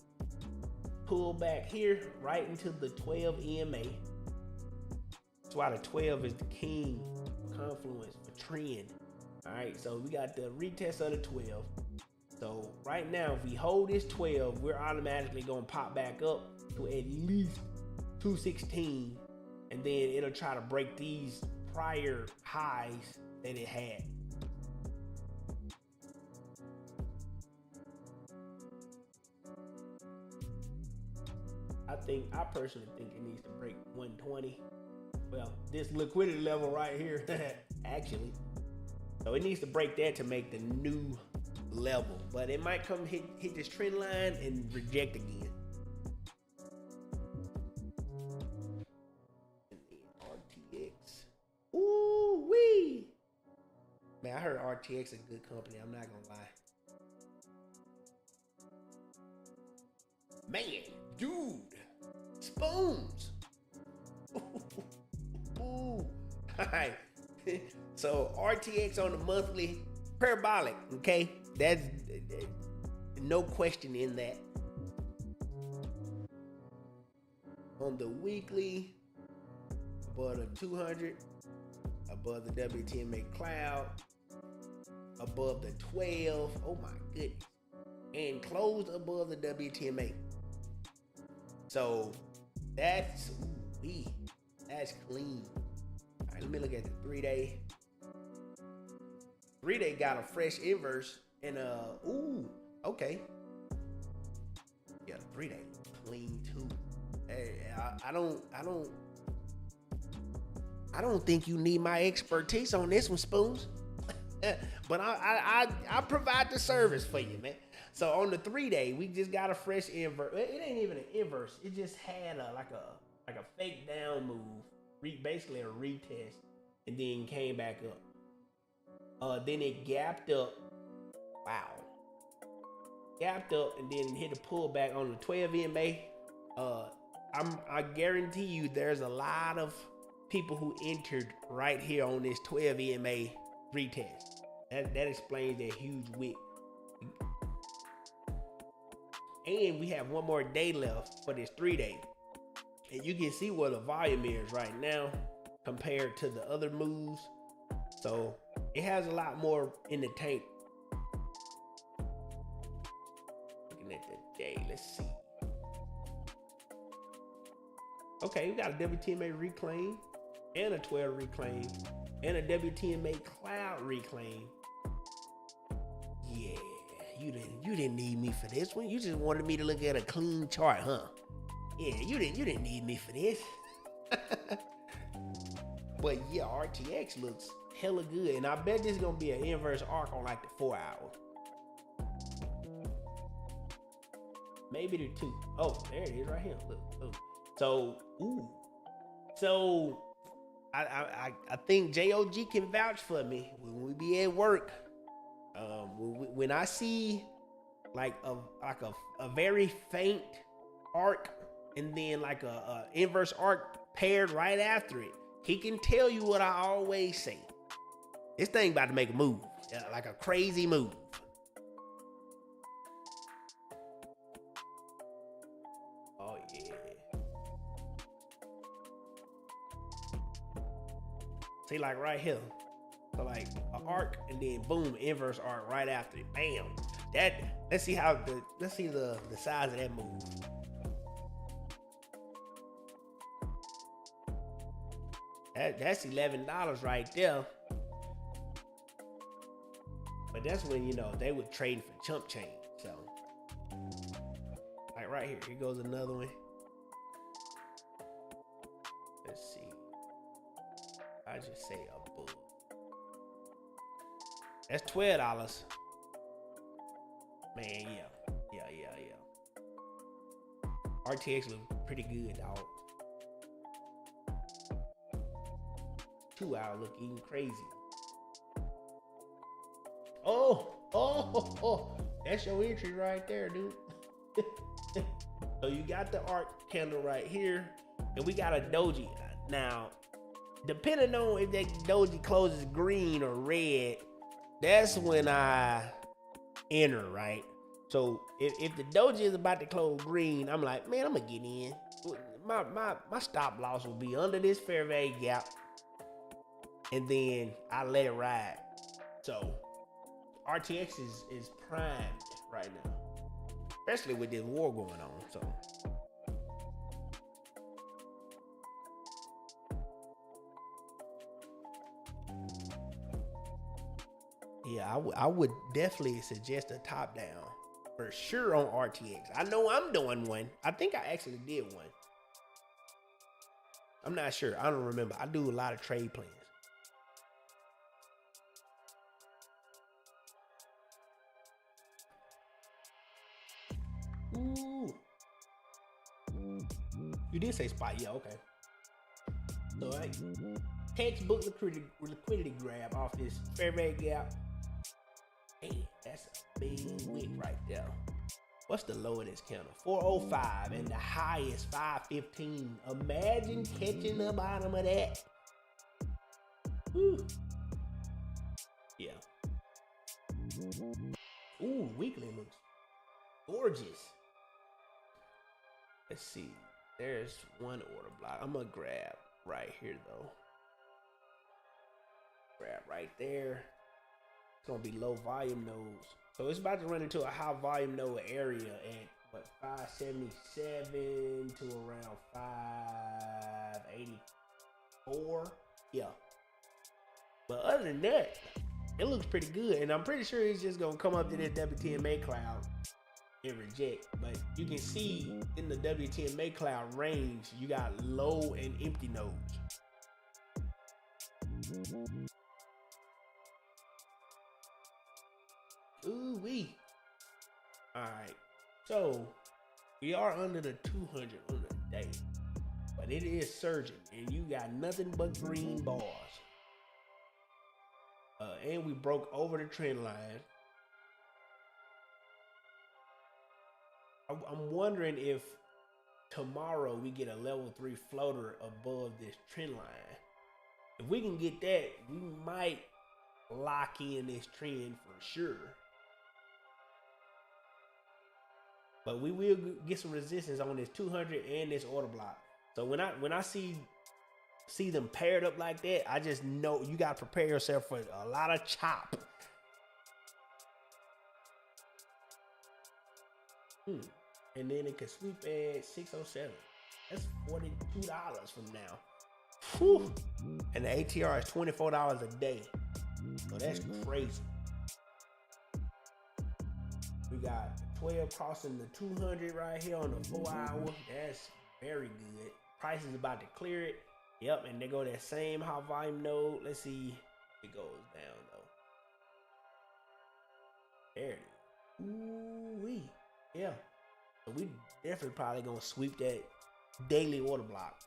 Pull back here right into the 12 EMA. That's why the 12 is the king confluence for trend. All right, so we got the retest of the 12. So right now, if we hold this 12, we're automatically gonna pop back up to at least 216, and then it'll try to break these prior highs that it had. I personally think it needs to break 120. Well, this liquidity level right here, actually. So it needs to break that to make the new level. But it might come hit this trend line and reject again. RTX. Ooh wee. Man, I heard RTX is a good company. I'm not gonna lie. Man, dude. Spoons. Ooh. All right. So RTX on the monthly, parabolic. Okay, that's no question in that. On the weekly, above the 200, above the WTMA cloud, above the 12. Oh my goodness, and closed above the WTMA. So that's clean. All right, let me look at the 3-day. 3-day got a fresh inverse and okay. Yeah, the 3-day clean too. Hey, I don't think you need my expertise on this one, Spoons. But I provide the service for you, man. So on the 3-day, we just got a fresh inverse. It ain't even an inverse. It just had like a fake down move, basically a retest, and then came back up. Then it gapped up. Wow. Gapped up and then hit a pullback on the 12 EMA. I guarantee you there's a lot of people who entered right here on this 12 EMA retest. That explains that huge wick. And we have one more day left for this 3-day. And you can see where the volume is right now compared to the other moves. So it has a lot more in the tank. Looking at the day, let's see. Okay, we got a WTMA reclaim and a 12 reclaim and a WTMA cloud reclaim. Yeah, you didn't need me for this one. You just wanted me to look at a clean chart, huh? Yeah, you didn't need me for this. But yeah, RTX looks hella good, and I bet this is gonna be an inverse arc on like the 4 hour. Maybe the 2. Oh, there it is right here. Look. So I think JOG can vouch for me when we be at work. When I see like a very faint arc and then like a inverse arc paired right after it, he can tell you what I always say. This thing about to make a move, like a crazy move. Oh yeah. See, like right here. So like an arc and then boom, inverse arc right after it. Bam. Let's see the size of that move. That's $11 right there. But that's when, you know, they would trade for chump change. So, like right here goes another one. Let's see. I just say a bull. That's $12. Man, yeah. RTX look pretty good, dog. 2 hour look even crazy. Oh, that's your entry right there, dude. So you got the art candle right here, and we got a doji. Now, depending on if that doji closes green or red, that's when I enter, right? So if the doji is about to close green, I'm like, man, I'm gonna get in. My stop loss will be under this fair value gap, and then I let it ride. So RTX is primed right now, especially with this war going on. So yeah, I would definitely suggest a top down for sure on RTX. I know I'm doing one. I think I actually did one. I'm not sure. I don't remember. I do a lot of trade plans. Ooh. You did say spot. Yeah, okay. So, right. Textbook liquidity grab off this fair value gap. Hey, that's a big wick right there. What's the low of this candle? 405 and the highest 515. Imagine catching the bottom of that. Woo. Yeah. Ooh, weekly looks gorgeous. Let's see. There's one order block. I'm gonna grab right here though. Grab right there. It's gonna be low volume nodes. So it's about to run into a high volume node area at what, 577 to around 584. Yeah. But other than that, it looks pretty good. And I'm pretty sure it's just gonna come up to this WTMA cloud and reject. But you can see in the WTMA cloud range, you got low and empty nodes. Ooh wee. Alright. So we are under the 200 on the day. But it is surging. And you got nothing but green bars. And we broke over the trend line. I'm wondering if tomorrow we get a level 3 floater above this trend line. If we can get that, we might lock in this trend for sure. But we will get some resistance on this 200 and this order block. So when I see them paired up like that, I just know you gotta prepare yourself for a lot of chop. And then it could sweep at 607. That's $42 from now. Whew. And the ATR is $24 a day. So that's crazy. We got 12 crossing the 200 right here on the 4 hour. That's very good. Price is about to clear it. Yep, and they go that same high volume node. Let's see if it goes down though. There it is. Ooh-wee. Yeah. So we definitely probably gonna sweep that daily order block.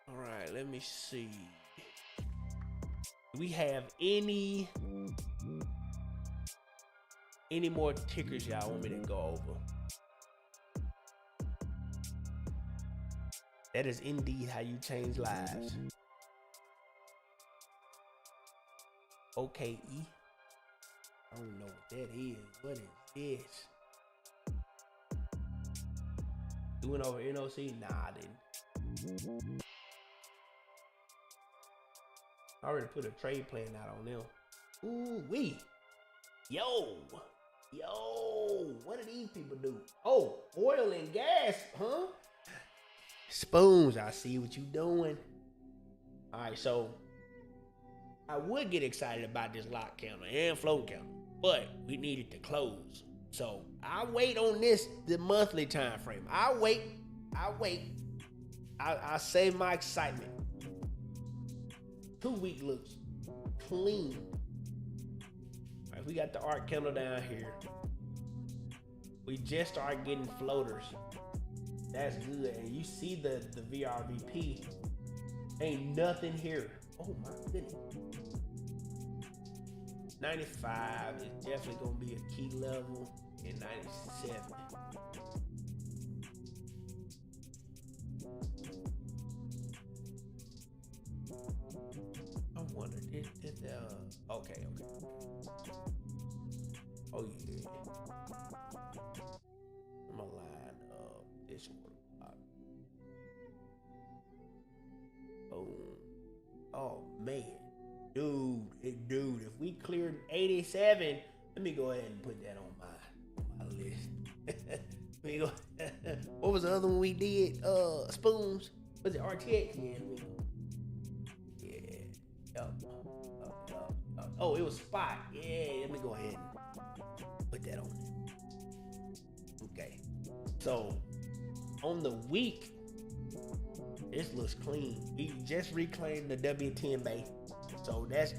All right, let me see. Do we have any more tickers y'all want me to go over? That is indeed how you change lives. OKE. I don't know what that is. What is this? Doing over NOC? Nah, I didn't. I already put a trade plan out on them. Ooh wee. Yo, what do these people do? Oh, oil and gas, huh? Spoons, I see what you doing. All right, so I would get excited about this lock counter and float counter, but we needed to close. So I wait on the monthly time frame. I wait. I save my excitement. 2 week looks clean. All right, we got the art candle down here. We just started getting floaters. That's good. And you see the VRVP. Ain't nothing here. Oh my goodness. 95 is definitely gonna be a key level in 97. I wonder okay. Oh yeah. I'm gonna line up this one. Boom. Oh man. Dude, if we cleared 87, let me go ahead and put that on my list. Let me go. What was the other one we did? Spoons. Was it RTX? Yeah. Yup. Oh, it was Spot. Yeah, let me go ahead and put that on there. Okay. So on the week, this looks clean. We just reclaimed the W10 bay. So that's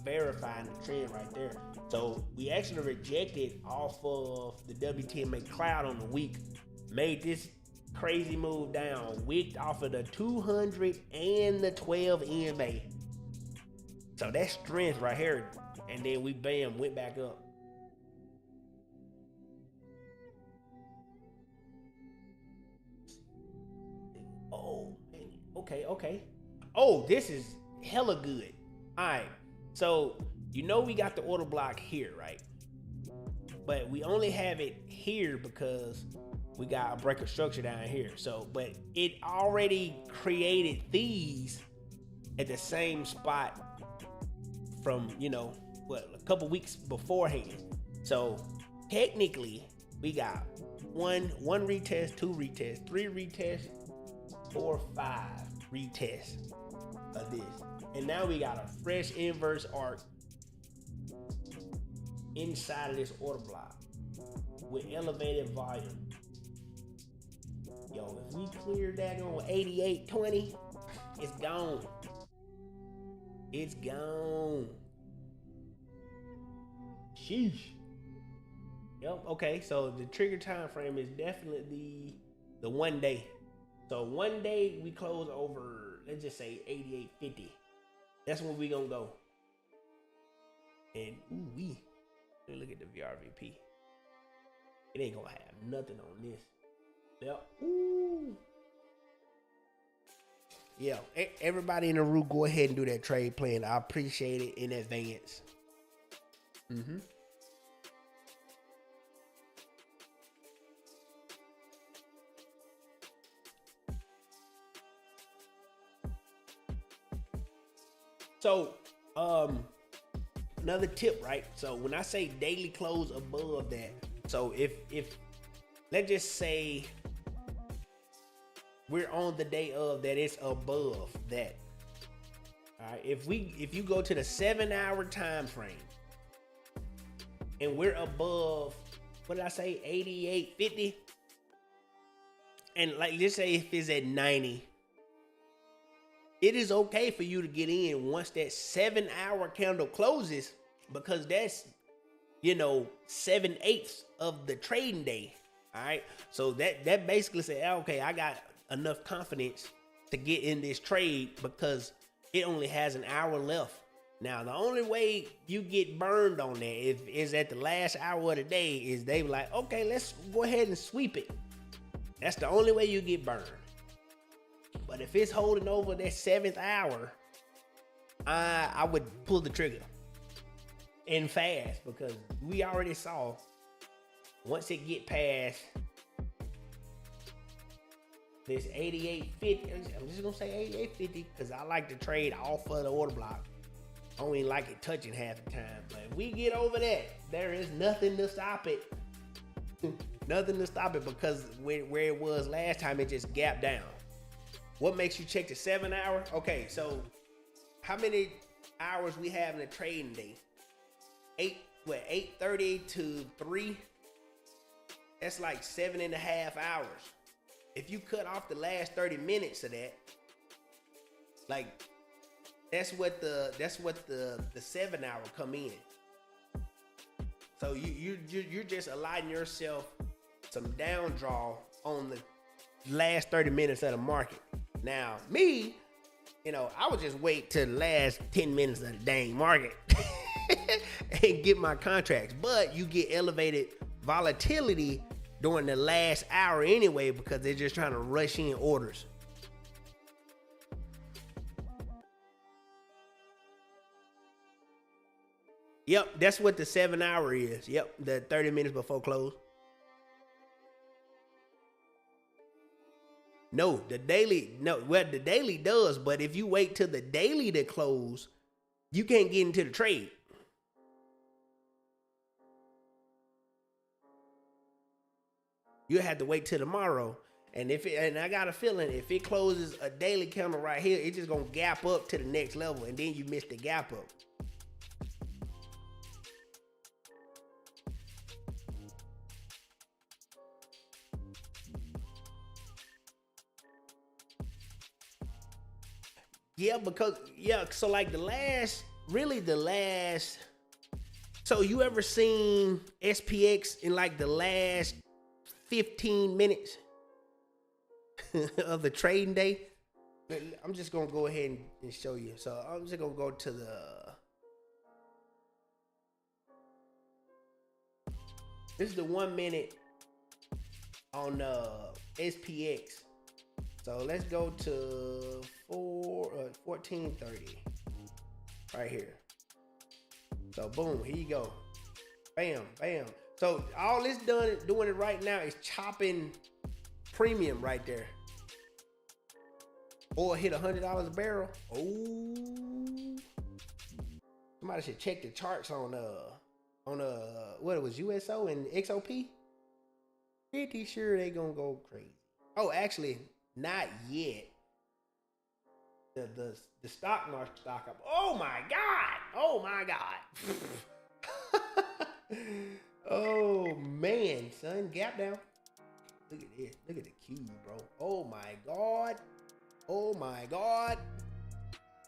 verifying the trend right there. So we actually rejected off of the W10 bay cloud on the week. Made this crazy move down. Wicked off of the 200 and the 12 EMA. So that's strength right here. And then we bam, went back up. Oh, man. Okay. Oh, this is hella good. All right. So, we got the order block here, right? But we only have it here because we got a breaker structure down here. So, but it already created these at the same spot from, a couple weeks beforehand. So technically we got one retest, 2 retests, 3 retests, 4, 5 retests of this. And now we got a fresh inverse arc inside of this order block with elevated volume. Yo, if we clear that on 88.20, it's gone. It's gone. Sheesh. Yep. Okay. So the trigger time frame is definitely the 1 day. So 1 day we close over, let's just say 88.50. That's where we gonna go. And look at the VRVP. It ain't gonna have nothing on this. Yep. Ooh. Yeah, everybody in the Roux, go ahead and do that trade plan. I appreciate it in advance. So, another tip, right? So when I say daily close above that, so if let's just say we're on the day of that, it's above that. All right. If you go to the 7-hour time frame and we're above, what did I say, 88.50, and like let's say if it's at 90, it is okay for you to get in once that 7-hour candle closes, because that's 7/8 of the trading day. All right. So that basically said, okay, I got enough confidence to get in this trade because it only has an hour left. Now, the only way you get burned on that is at the last hour of the day is they like, okay, let's go ahead and sweep it. That's the only way you get burned. But if it's holding over that 7th hour, I would pull the trigger and fast, because we already saw once it get past this 88.50, I'm just gonna say 88.50 because I like to trade off of the order block. I don't even like it touching half the time. But if we get over that, there is nothing to stop it. Nothing to stop it because where it was last time, it just gapped down. What makes you check the 7 hour? Okay, so how many hours we have in a trading day? 8:30 to 3? That's like 7.5 hours. If you cut off the last 30 minutes of that, like that's what the 7 hour come in. So you're just allowing yourself some down draw on the last 30 minutes of the market. Now, me, I would just wait till the last 10 minutes of the dang market and get my contracts. But you get elevated volatility during the last hour anyway because they're just trying to rush in orders. Yep, that's what the 7 hour is. Yep, the 30 minutes before close. No, the daily does, but if you wait till the daily to close, you can't get into the trade. You have to wait till tomorrow. And I got a feeling if it closes a daily candle right here, it's just gonna gap up to the next level, and then you miss the gap up. So like the last, so you ever seen SPX in like the last 15 minutes of the trading day? I'm just gonna go ahead and show you. So I'm just gonna go to this is the 1 minute on SPX. So let's go to 1430 right here. So boom, here you go. Bam, bam. So all it's doing it right now is chopping premium right there. Or hit $100 a barrel. Oh, somebody should check the charts on what it was, USO and XOP. Pretty sure they gonna go crazy. Oh, actually, not yet. The stock market stock up. Oh my God! Oh my God! Oh man, son, gap down. Look at this. Look at the Q, bro. Oh my God! Oh my God!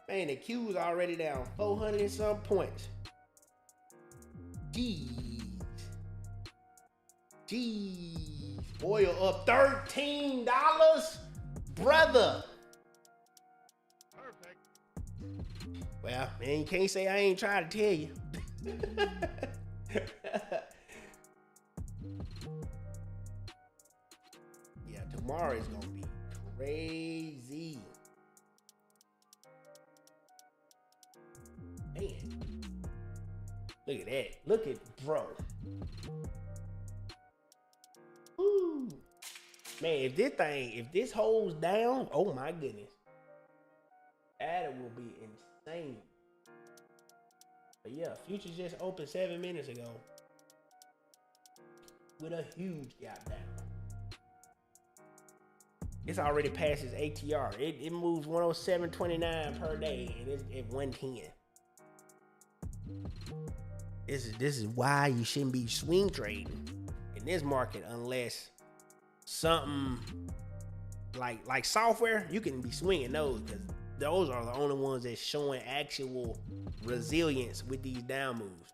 Man, the Q's already down 400 and some points. Jeez. Oil up $13, brother. Perfect. Well, man, you can't say I ain't trying to tell you. Yeah, tomorrow is gonna be crazy. Man, look at that. Look at bro. Ooh. Man, if this holds down, oh my goodness, that will be insane. But yeah, futures just opened 7 minutes ago with a huge gap down. It's already past its ATR. It moves 107.29 per day, and it's at 110. This is why you shouldn't be swing trading in this market unless something like software. You can be swinging those because those are the only ones that's showing actual resilience with these down moves.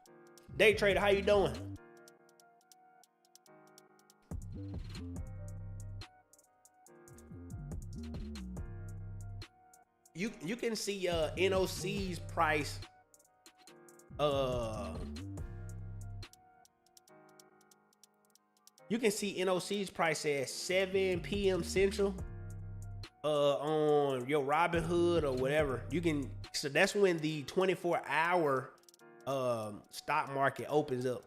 Day trader, how you doing? You can see NOC's price. You can see NOC's price at 7 p.m. Central on your Robinhood or whatever. So that's when the 24-hour stock market opens up.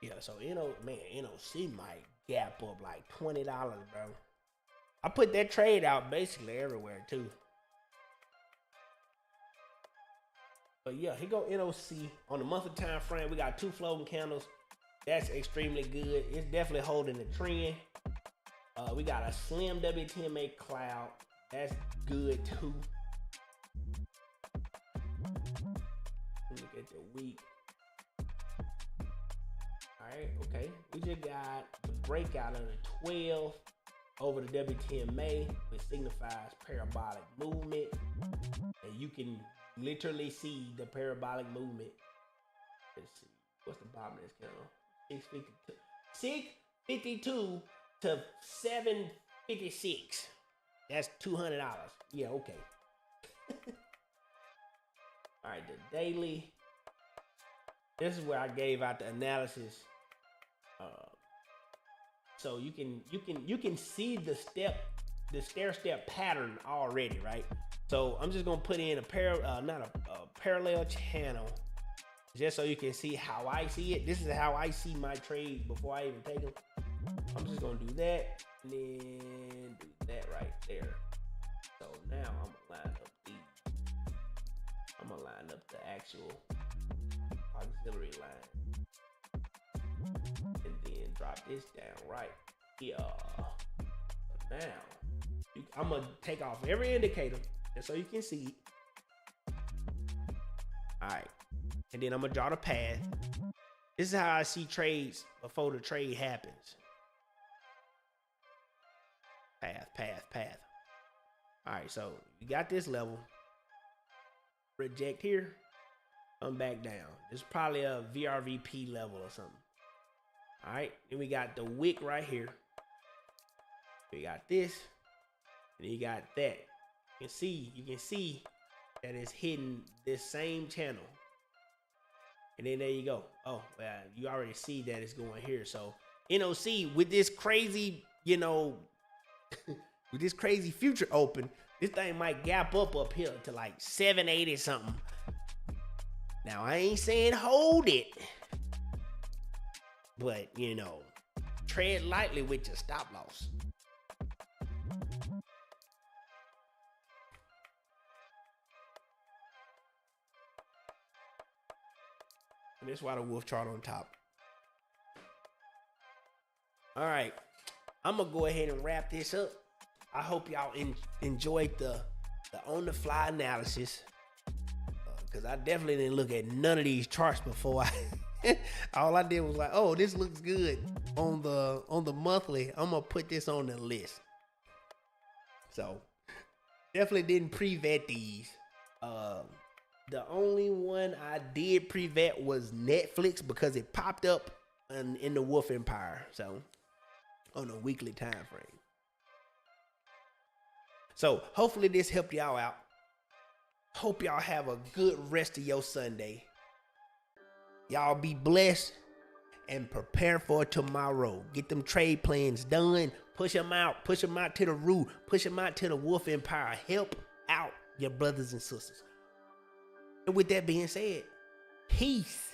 Yeah, so NOC might gap up like $20, bro. I put that trade out basically everywhere too. But yeah, here go NOC on the monthly time frame. We got 2 floating candles. That's extremely good. It's definitely holding the trend. We got a slim WTMA cloud. That's good too. Look at the week. All right, okay. We just got the breakout of the 12 over the WTMA, which signifies parabolic movement, and you can literally see the parabolic movement. Let's see, what's the bottom of this candle? 652 to 756. That's $200. Yeah, okay. All right, the daily. This is where I gave out the analysis. So you can see the stair step pattern already, right? So I'm just gonna put in a parallel channel, just so you can see how I see it. This is how I see my trades before I even take them. I'm just gonna do that, and then do that right there. So now I'm gonna line up the actual auxiliary line, and then drop this down right here. So now I'm gonna take off every indicator just so you can see it. All right, and then I'm gonna draw the path. This is how I see trades before the trade happens. Path. All right, so you got this level. Reject here, come back down. This is probably a VRVP level or something. All right, then we got the wick right here. We got this, and you got that. You can see that it's hitting this same channel. And then there you go. Oh, well, you already see that it's going here. So NOC with this crazy, with this crazy future open, this thing might gap up here to like 780 something. Now I ain't saying hold it, but tread lightly with your stop loss. And that's why the wolf chart on top. All right, I'm gonna go ahead and wrap this up. I hope y'all enjoyed the on-the-fly analysis, because I definitely didn't look at none of these charts before. All I did was like, oh, this looks good on the monthly. I'm gonna put this on the list. So definitely didn't pre-vet these. The only one I did pre-vet was Netflix, because it popped up in the Wolf Empire. So on a weekly time frame. So hopefully this helped y'all out. Hope y'all have a good rest of your Sunday. Y'all be blessed and prepare for tomorrow. Get them trade plans done. Push them out. Push them out to the Roux. Push them out to the Wolf Empire. Help out your brothers and sisters. And with that being said, peace.